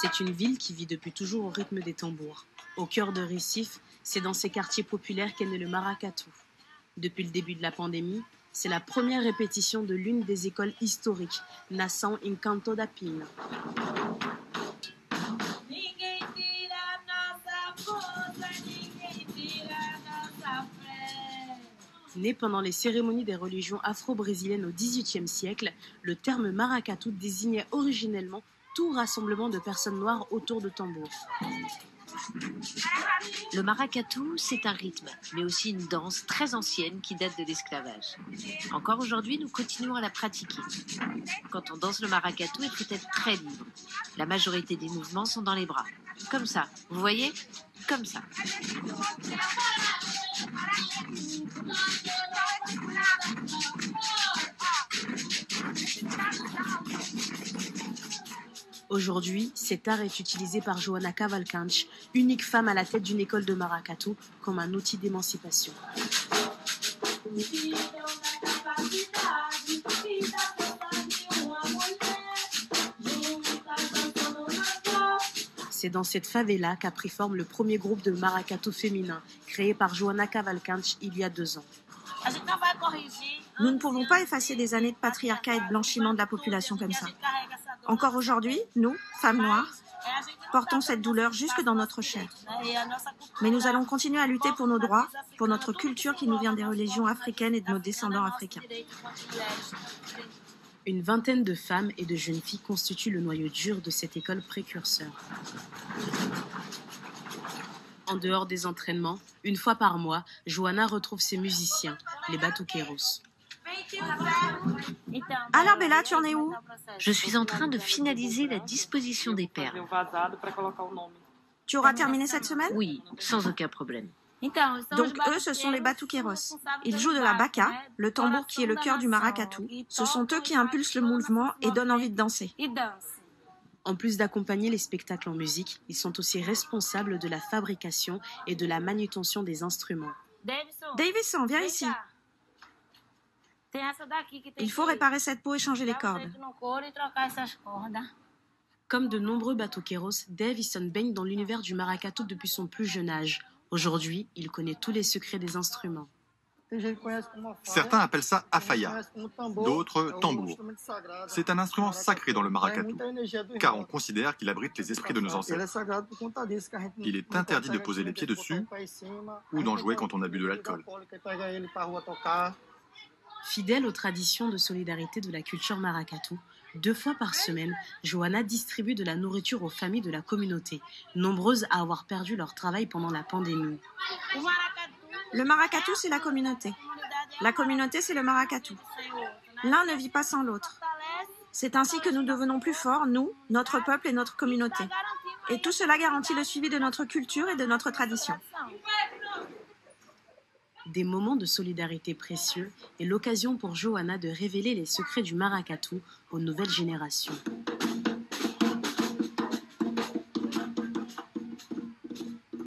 C'est une ville qui vit depuis toujours au rythme des tambours. Au cœur de Recife, c'est dans ces quartiers populaires qu'est né le maracatu. Depuis le début de la pandémie, c'est la première répétition de l'une des écoles historiques, Nação Encanto da Pina. Né pendant les cérémonies des religions afro-brésiliennes au XVIIIe siècle, le terme maracatu désignait originellement tout rassemblement de personnes noires autour de tambours. Le maracatu, c'est un rythme, mais aussi une danse très ancienne qui date de l'esclavage. Encore aujourd'hui, nous continuons à la pratiquer. Quand on danse le maracatu, il faut être très libre. La majorité des mouvements sont dans les bras. Comme ça, vous voyez ? Comme ça. Aujourd'hui, cet art est utilisé par Joana Cavalcanti, unique femme à la tête d'une école de maracatu, comme un outil d'émancipation. C'est dans cette favela qu'a pris forme le premier groupe de maracatu féminin, créé par Joana Cavalcanti il y a 2 ans. Nous ne pouvons pas effacer des années de patriarcat et de blanchiment de la population comme ça. Encore aujourd'hui, nous, femmes noires, portons cette douleur jusque dans notre chair. Mais nous allons continuer à lutter pour nos droits, pour notre culture qui nous vient des religions africaines et de nos descendants africains. Une vingtaine de femmes et de jeunes filles constituent le noyau dur de cette école précurseur. En dehors des entraînements, une fois par mois, Joana retrouve ses musiciens, les batuqueiros. Alors Bella, tu en es où? Je suis en train de finaliser la disposition des perles. Tu auras terminé cette semaine? Oui, sans aucun problème. Donc eux, ce sont les batuqueiros. Ils jouent de la baka, le tambour qui est le cœur du maracatu. Ce sont eux qui impulsent le mouvement et donnent envie de danser. En plus d'accompagner les spectacles en musique, ils sont aussi responsables de la fabrication et de la manutention des instruments. Davison, viens ici. Il faut réparer cette peau et changer les cordes. Comme de nombreux batuqueiros, Davison baigne dans l'univers du maracatu depuis son plus jeune âge. Aujourd'hui, il connaît tous les secrets des instruments. Certains appellent ça afaya, d'autres tambour. C'est un instrument sacré dans le maracatu, car on considère qu'il abrite les esprits de nos ancêtres. Il est interdit de poser les pieds dessus ou d'en jouer quand on a bu de l'alcool. Fidèle aux traditions de solidarité de la culture maracatu, 2 fois par semaine, Joana distribue de la nourriture aux familles de la communauté, nombreuses à avoir perdu leur travail pendant la pandémie. Le maracatu, c'est la communauté. La communauté, c'est le maracatu. L'un ne vit pas sans l'autre. C'est ainsi que nous devenons plus forts, nous, notre peuple et notre communauté. Et tout cela garantit le suivi de notre culture et de notre tradition. Des moments de solidarité précieux et l'occasion pour Joana de révéler les secrets du maracatu aux nouvelles générations.